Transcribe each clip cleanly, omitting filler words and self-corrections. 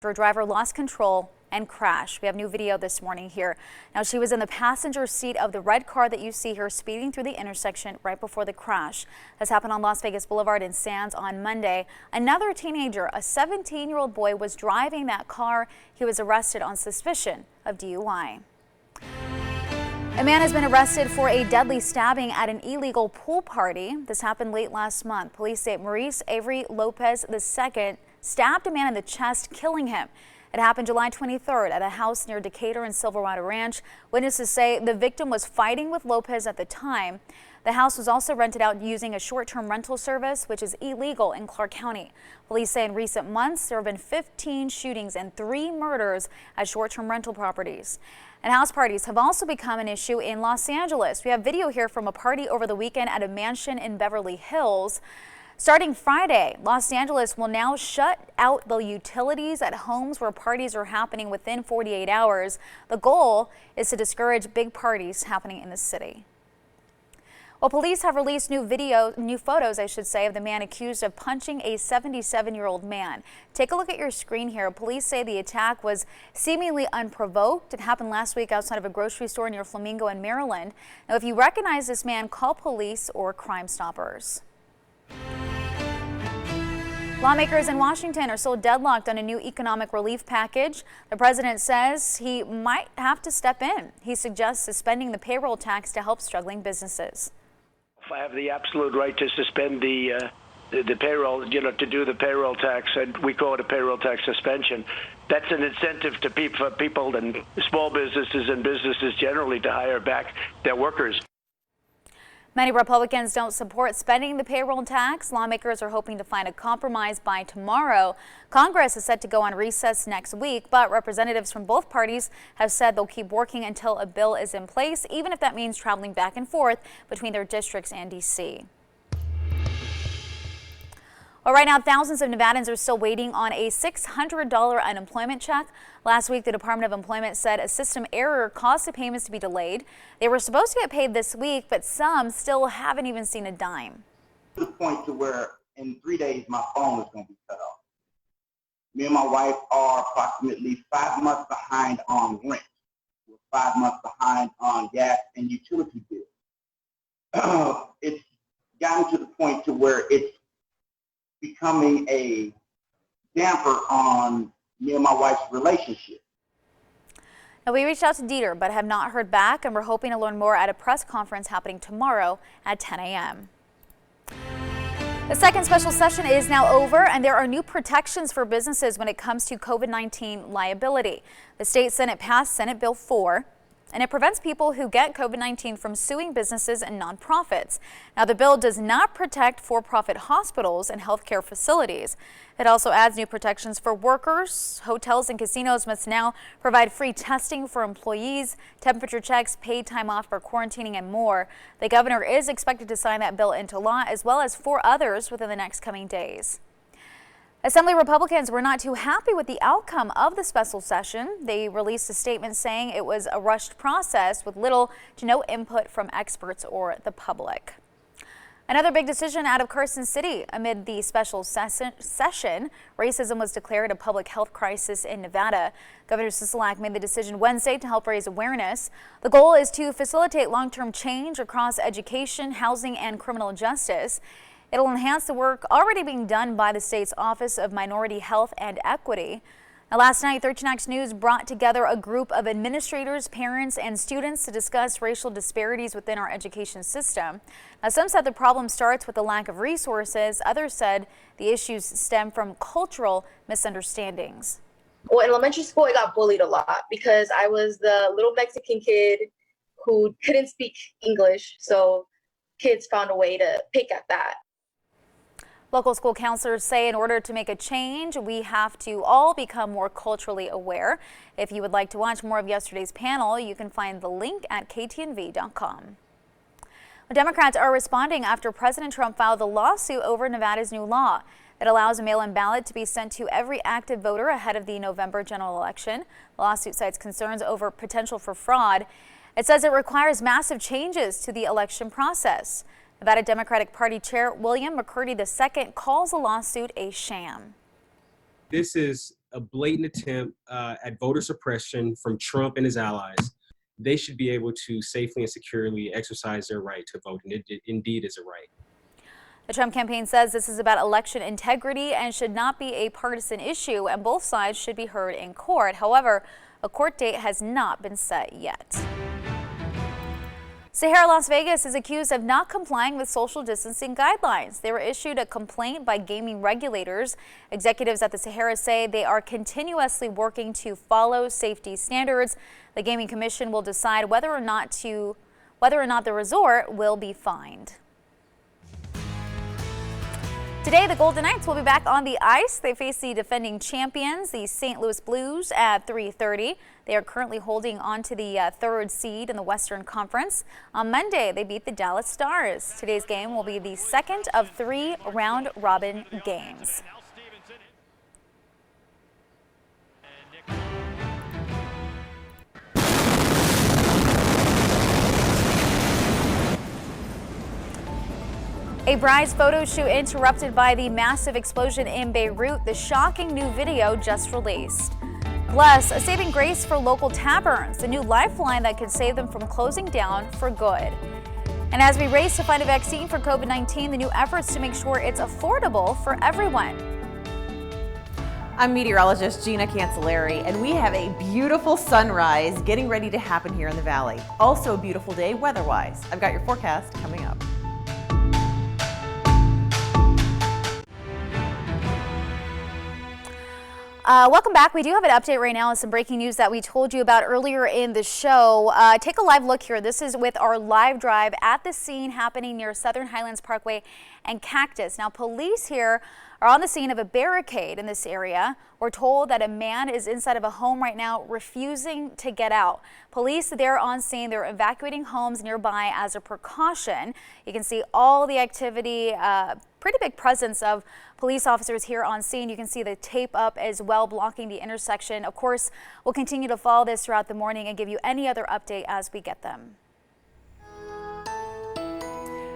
Her driver lost control and crashed. We have new video this morning here. Now, she was in the passenger seat of the red car that you see here speeding through the intersection right before the crash. This happened on Las Vegas Boulevard in Sands on Monday. Another teenager, a 17-year-old boy, was driving that car. He was arrested on suspicion of DUI. A man has been arrested for a deadly stabbing at an illegal pool party. This happened late last month. Police say Maurice Avery Lopez II stabbed a man in the chest, killing him. It happened July 23rd at a house near Decatur and Silverado Ranch. Witnesses say the victim was fighting with Lopez at the time. The house was also rented out using a short-term rental service, which is illegal in Clark County. Police say in recent months there have been 15 shootings and 3 murders at short-term rental properties. And house parties have also become an issue in Los Angeles. We have video here from a party over the weekend at a mansion in Beverly Hills. Starting Friday, Los Angeles will now shut out the utilities at homes where parties are happening within 48 hours. The goal is to discourage big parties happening in the city. Well, police have released new photos, of the man accused of punching a 77-year-old man. Take a look at your screen here. Police say the attack was seemingly unprovoked. It happened last week outside of a grocery store near Flamingo in Maryland. Now, if you recognize this man, call police or Crime Stoppers. Lawmakers in Washington are still deadlocked on a new economic relief package. The president says he might have to step in. He suggests suspending the payroll tax to help struggling businesses. I have the absolute right to suspend the payroll, to do the payroll tax, and we call it a payroll tax suspension. That's an incentive to people and small businesses and businesses generally to hire back their workers. Many Republicans don't support spending the payroll tax. Lawmakers are hoping to find a compromise by tomorrow. Congress is set to go on recess next week, but representatives from both parties have said they'll keep working until a bill is in place, even if that means traveling back and forth between their districts and D.C. Well, right now, thousands of Nevadans are still waiting on a $600 unemployment check. Last week, the Department of Employment said a system error caused the payments to be delayed. They were supposed to get paid this week, but some still haven't even seen a dime. To the point to where in 3 days, my phone is going to be cut off. Me and my wife are approximately 5 months behind on rent. We're 5 months behind on gas and utility bills. It's gotten to the point to where it's becoming a damper on me and my wife's relationship. Now, we reached out to Dieter but have not heard back, and we're hoping to learn more at a press conference happening tomorrow at 10 a.m. The second special session is now over, and there are new protections for businesses when it comes to COVID-19 liability. The state Senate passed Senate Bill 4. And it prevents people who get COVID-19 from suing businesses and nonprofits. Now, the bill does not protect for-profit hospitals and healthcare facilities. It also adds new protections for workers. Hotels and casinos must now provide free testing for employees, temperature checks, paid time off for quarantining, and more. The governor is expected to sign that bill into law, as well as 4 others within the next coming days. Assembly Republicans were not too happy with the outcome of the special session. They released a statement saying it was a rushed process with little to no input from experts or the public. Another big decision out of Carson City amid the special session. Racism was declared a public health crisis in Nevada. Governor Sisolak made the decision Wednesday to help raise awareness. The goal is to facilitate long-term change across education, housing, and criminal justice. It'll enhance the work already being done by the state's Office of Minority Health and Equity. Now, last night, 13X News brought together a group of administrators, parents, and students to discuss racial disparities within our education system. Now, some said the problem starts with the lack of resources. Others said the issues stem from cultural misunderstandings. Well, in elementary school, I got bullied a lot because I was the little Mexican kid who couldn't speak English. So kids found a way to pick at that. Local school counselors say in order to make a change, we have to all become more culturally aware. If you would like to watch more of yesterday's panel, you can find the link at ktnv.com. Democrats are responding after President Trump filed a lawsuit over Nevada's new law. It allows a mail-in ballot to be sent to every active voter ahead of the November general election. The lawsuit cites concerns over potential for fraud. It says it requires massive changes to the election process. Nevada Democratic Party Chair William McCurdy II calls the lawsuit a sham. This is a blatant attempt at voter suppression from Trump and his allies. They should be able to safely and securely exercise their right to vote, and it indeed is a right. The Trump campaign says this is about election integrity and should not be a partisan issue, and both sides should be heard in court. However, a court date has not been set yet. Sahara, Las Vegas is accused of not complying with social distancing guidelines. They were issued a complaint by gaming regulators. Executives at the Sahara say they are continuously working to follow safety standards. The Gaming Commission will decide whether or not the resort will be fined. Today, the Golden Knights will be back on the ice. They face the defending champions, the St. Louis Blues, at 3:30. They are currently holding on to the third seed in the Western Conference. On Monday, they beat the Dallas Stars. Today's game will be the second of 3 round-robin games. A bride's photo shoot interrupted by the massive explosion in Beirut, the shocking new video just released. Plus, a saving grace for local taverns, the new lifeline that could save them from closing down for good. And as we race to find a vaccine for COVID-19, the new efforts to make sure it's affordable for everyone. I'm meteorologist Gina Cancelleri, and we have a beautiful sunrise getting ready to happen here in the valley. Also a beautiful day weather-wise. I've got your forecast coming up. Welcome back. We do have an update right now on some breaking news that we told you about earlier in the show. Take a live look here. This is with our live drive at the scene happening near Southern Highlands Parkway and Cactus. Now, police here are on the scene of a barricade in this area. We're told that a man is inside of a home right now refusing to get out. Police there on scene, they're evacuating homes nearby as a precaution. You can see all the activity, pretty big presence of police officers here on scene. You can see the tape up as well blocking the intersection. Of course, we'll continue to follow this throughout the morning and give you any other update as we get them.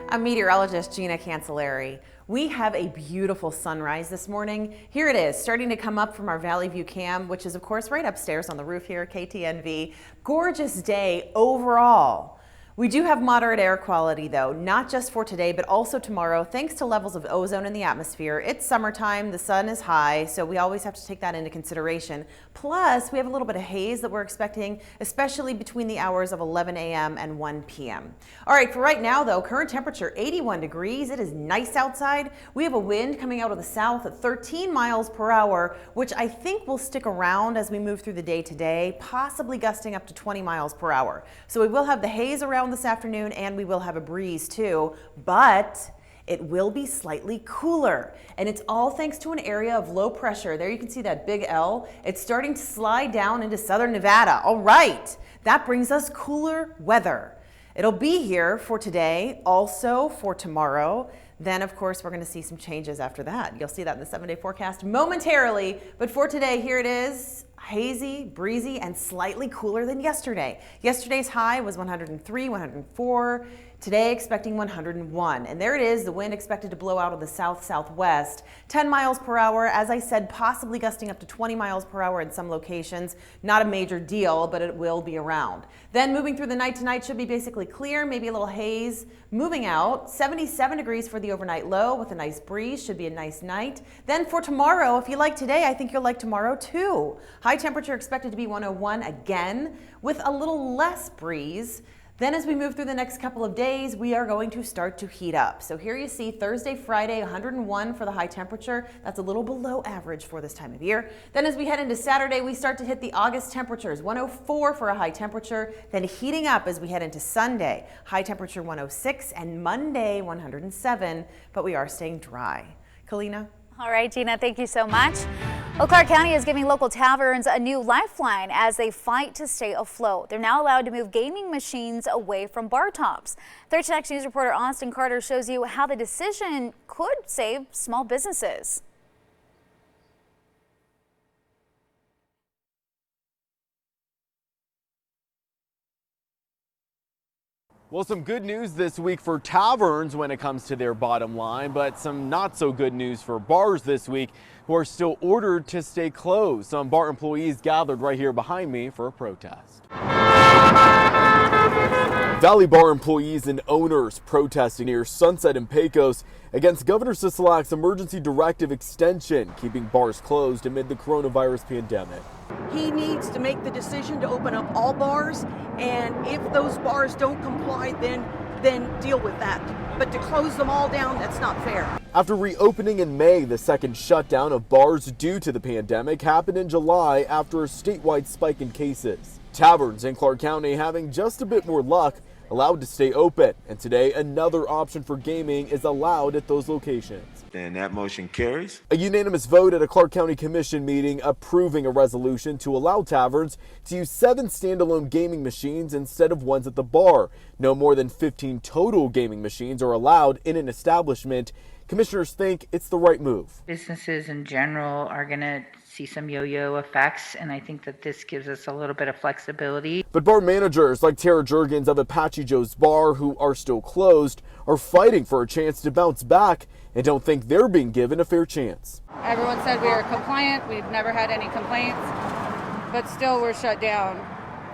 I'm meteorologist Gina Cancelleri. We have a beautiful sunrise this morning. Here it is, starting to come up from our Valley View cam, which is of course right upstairs on the roof here at KTNV. Gorgeous day overall. We do have moderate air quality though, not just for today, but also tomorrow, thanks to levels of ozone in the atmosphere. It's summertime, the sun is high, so we always have to take that into consideration. Plus, we have a little bit of haze that we're expecting, especially between the hours of 11 a.m. and 1 p.m. All right, for right now though, current temperature 81 degrees. It is nice outside. We have a wind coming out of the south at 13 miles per hour, which I think will stick around as we move through the day today, possibly gusting up to 20 miles per hour. So we will have the haze around this afternoon, and we will have a breeze too, but it will be slightly cooler, and it's all thanks to an area of low pressure. There you can see that big L. It's starting to slide down into southern Nevada. All right, that brings us cooler weather. It'll be here for today, also for tomorrow. Then, of course, we're going to see some changes after that. You'll see that in the 7-day forecast momentarily, but for today, here it is. Hazy, breezy, and slightly cooler than yesterday. Yesterday's high was 103, 104. Today, expecting 101. And there it is, the wind expected to blow out of the south-southwest. 10 miles per hour, as I said, possibly gusting up to 20 miles per hour in some locations. Not a major deal, but it will be around. Then moving through the night tonight should be basically clear, maybe a little haze. Moving out, 77 degrees for the overnight low with a nice breeze. Should be a nice night. Then for tomorrow, if you like today, I think you'll like tomorrow too. High temperature expected to be 101 again with a little less breeze. Then as we move through the next couple of days, we are going to start to heat up. So here you see Thursday, Friday, 101 for the high temperature. That's a little below average for this time of year. Then as we head into Saturday, we start to hit the August temperatures, 104 for a high temperature, then heating up as we head into Sunday. High temperature 106 and Monday 107, but we are staying dry. Kalina? All right, Gina, thank you so much. Well, Clark County is giving local taverns a new lifeline as they fight to stay afloat. They're now allowed to move gaming machines away from bar tops. 13 Next News reporter Austin Carter shows you how the decision could save small businesses. Well, some good news this week for taverns when it comes to their bottom line, but some not so good news for bars this week who are still ordered to stay closed. Some bar employees gathered right here behind me for a protest. Valley Bar employees and owners protesting near Sunset and Pecos against Governor Sisolak's emergency directive extension, keeping bars closed amid the coronavirus pandemic. He needs to make the decision to open up all bars, and if those bars don't comply, then deal with that. But to close them all down, that's not fair. After reopening in May, the second shutdown of bars due to the pandemic happened in July after a statewide spike in cases. Taverns in Clark County having just a bit more luck, allowed to stay open, and today another option for gaming is allowed at those locations. And that motion carries. A unanimous vote at a Clark County Commission meeting approving a resolution to allow taverns to use 7 standalone gaming machines instead of ones at the bar. No more than 15 total gaming machines are allowed in an establishment. Commissioners think it's the right move. Businesses in general are going to see some yo-yo effects, and I think that this gives us a little bit of flexibility. But bar managers like Tara Jurgens of Apache Joe's Bar, who are still closed, are fighting for a chance to bounce back and don't think they're being given a fair chance. Everyone said we were compliant. We've never had any complaints, but still we're shut down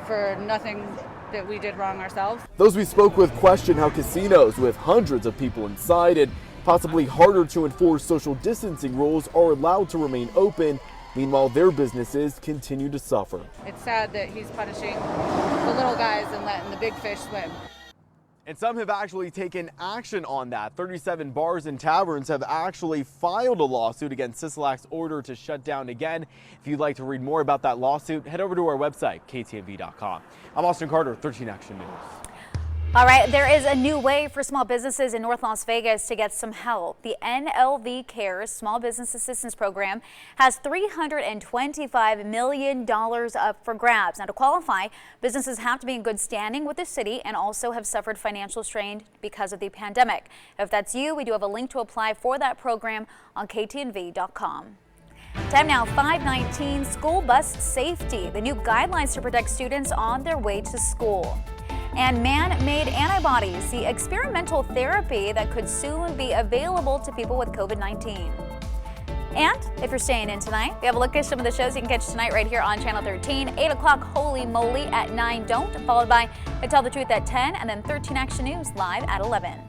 for nothing that we did wrong ourselves. Those we spoke with question how casinos with hundreds of people inside and possibly harder to enforce social distancing rules are allowed to remain open. Meanwhile, their businesses continue to suffer. It's sad that he's punishing the little guys and letting the big fish swim. And some have actually taken action on that. 37 bars and taverns have actually filed a lawsuit against Sisolak's order to shut down again. If you'd like to read more about that lawsuit, head over to our website, ktnv.com. I'm Austin Carter, 13 Action News. All right, there is a new way for small businesses in North Las Vegas to get some help. The NLV Cares Small Business Assistance Program has $325 million up for grabs. Now, to qualify, businesses have to be in good standing with the city and also have suffered financial strain because of the pandemic. If that's you, we do have a link to apply for that program on ktnv.com. Time now, 5:19, school bus safety. The new guidelines to protect students on their way to school. And man-made antibodies, the experimental therapy that could soon be available to people with COVID-19. And if you're staying in tonight, we have a look at some of the shows you can catch tonight right here on Channel 13. 8 o'clock, Holy Moly at 9, Don't, followed by I Tell the Truth at 10, and then 13 Action News live at 11.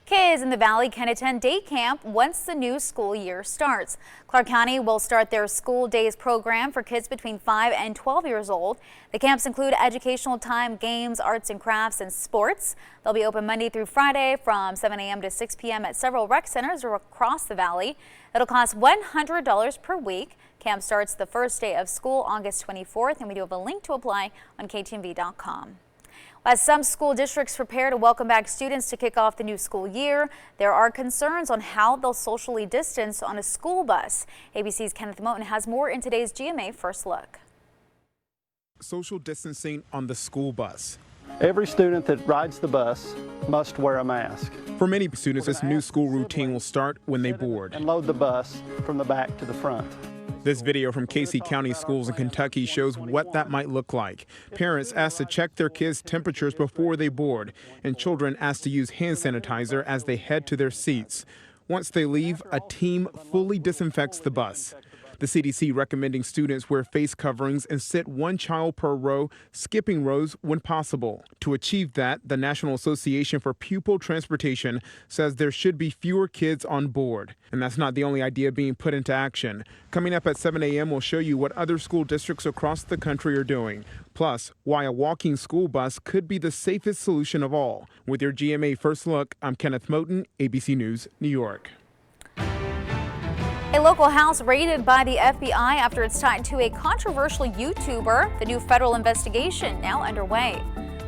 Kids in the Valley can attend day camp once the new school year starts. Clark County will start their School Days program for kids between 5 and 12 years old. The camps include educational time, games, arts and crafts, and sports. They'll be open Monday through Friday from 7 a.m. to 6 p.m. at several rec centers across the valley. It'll cost $100 per week. Camp starts the first day of school, August 24th, and we do have a link to apply on ktnv.com. As some school districts prepare to welcome back students to kick off the new school year, there are concerns on how they'll socially distance on a school bus. ABC's Kenneth Moten has more in today's GMA First Look. Social distancing on the school bus. Every student that rides the bus must wear a mask. For many students, this new school routine will start when they board. And load the bus from the back to the front. This video from Casey County Schools in Kentucky shows what that might look like. Parents asked to check their kids' temperatures before they board, and children asked to use hand sanitizer as they head to their seats. Once they leave, a team fully disinfects the bus. The CDC recommending students wear face coverings and sit one child per row, skipping rows when possible. To achieve that, the National Association for Pupil Transportation says there should be fewer kids on board. And that's not the only idea being put into action. Coming up at 7 a.m., we'll show you what other school districts across the country are doing. Plus, why a walking school bus could be the safest solution of all. With your GMA First Look, I'm Kenneth Moten, ABC News, New York. A local house raided by the FBI after it's tied to a controversial YouTuber. The new federal investigation now underway.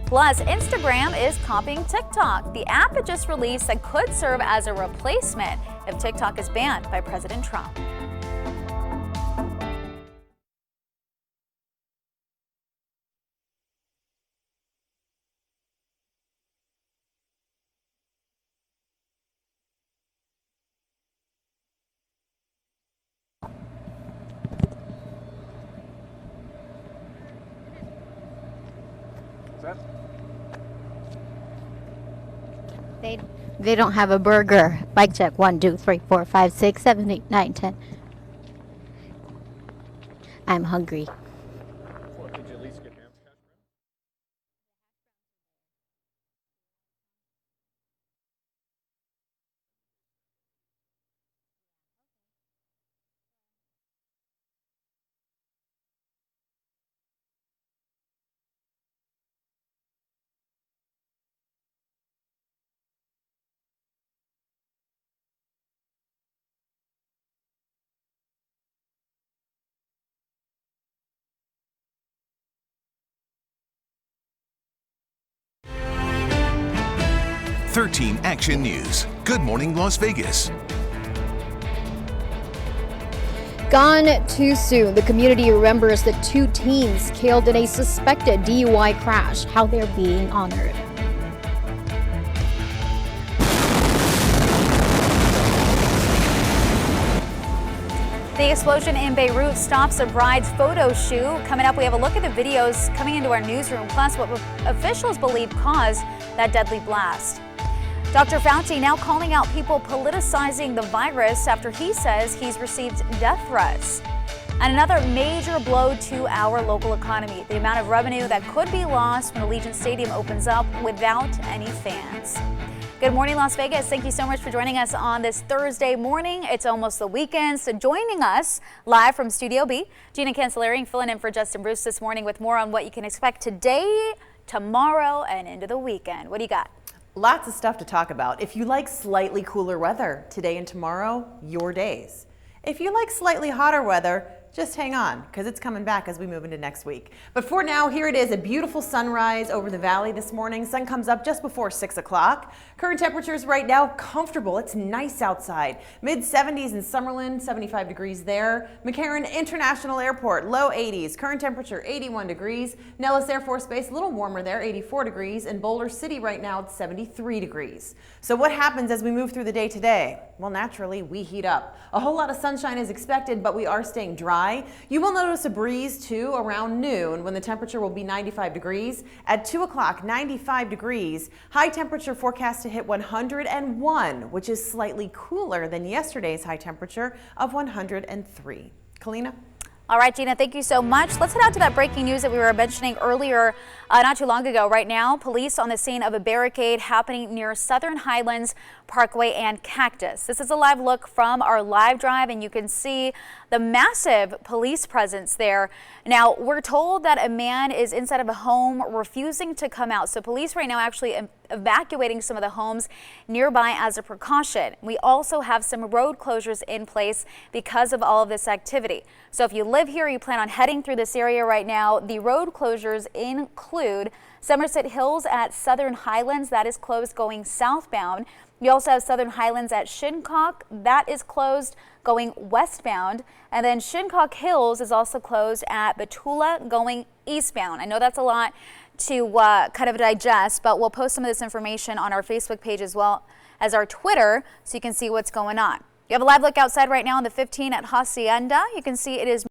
Plus, Instagram is copying TikTok. The app it just released that could serve as a replacement if TikTok is banned by President Trump. They don't have a burger. Bike check. 1, 2, 3, 4, 5, 6, 7, 8, 9, 10. I'm hungry. Action News. Good morning, Las Vegas. Gone too soon. The community remembers the 2 teens killed in a suspected DUI crash, how they're being honored. The explosion in Beirut stops a bride's photo shoot. Coming up, we have a look at the videos coming into our newsroom, plus what officials believe caused that deadly blast. Dr. Fauci now calling out people politicizing the virus after he says he's received death threats. And another major blow to our local economy, the amount of revenue that could be lost when Allegiant Stadium opens up without any fans. Good morning, Las Vegas. Thank you so much for joining us on this Thursday morning. It's almost the weekend, so joining us live from Studio B, Gina Cancelleri filling in for Justin Bruce this morning with more on what you can expect today, tomorrow, and into the weekend. What do you got? Lots of stuff to talk about. If you like slightly cooler weather, today and tomorrow, your days. If you like slightly hotter weather, just hang on, because it's coming back as we move into next week. But for now, here it is, a beautiful sunrise over the valley this morning. Sun comes up just before 6 o'clock. Current temperatures right now, comfortable. It's nice outside. Mid-70s in Summerlin, 75 degrees there. McCarran International Airport, low 80s. Current temperature, 81 degrees. Nellis Air Force Base, a little warmer there, 84 degrees. And Boulder City right now, it's 73 degrees. So what happens as we move through the day today? Well, naturally, we heat up. A whole lot of sunshine is expected, but we are staying dry. You will notice a breeze too around noon when the temperature will be 95 degrees. At 2 o'clock, 95 degrees. High temperature forecast to hit 101, which is slightly cooler than yesterday's high temperature of 103. Kalina? All right, Gina, thank you so much. Let's head out to that breaking news that we were mentioning earlier, not too long ago. Right now, police on the scene of a barricade happening near Southern Highlands Parkway and Cactus. This is a live look from our live drive, and you can see the massive police presence there. Now, we're told that a man is inside of a home refusing to come out. So police right now actually evacuating some of the homes nearby as a precaution. We also have some road closures in place because of all of this activity. So if you live here, you plan on heading through this area right now, the road closures include Somerset Hills at Southern Highlands, that is closed going southbound. You also have Southern Highlands at Shinnecock, that is closed going westbound. And then Shinnecock Hills is also closed at Betula going eastbound. I know that's a lot to kind of digest, but we'll post some of this information on our Facebook page as well as our Twitter so you can see what's going on. You have a live look outside right now on the 15 at Hacienda. You can see it is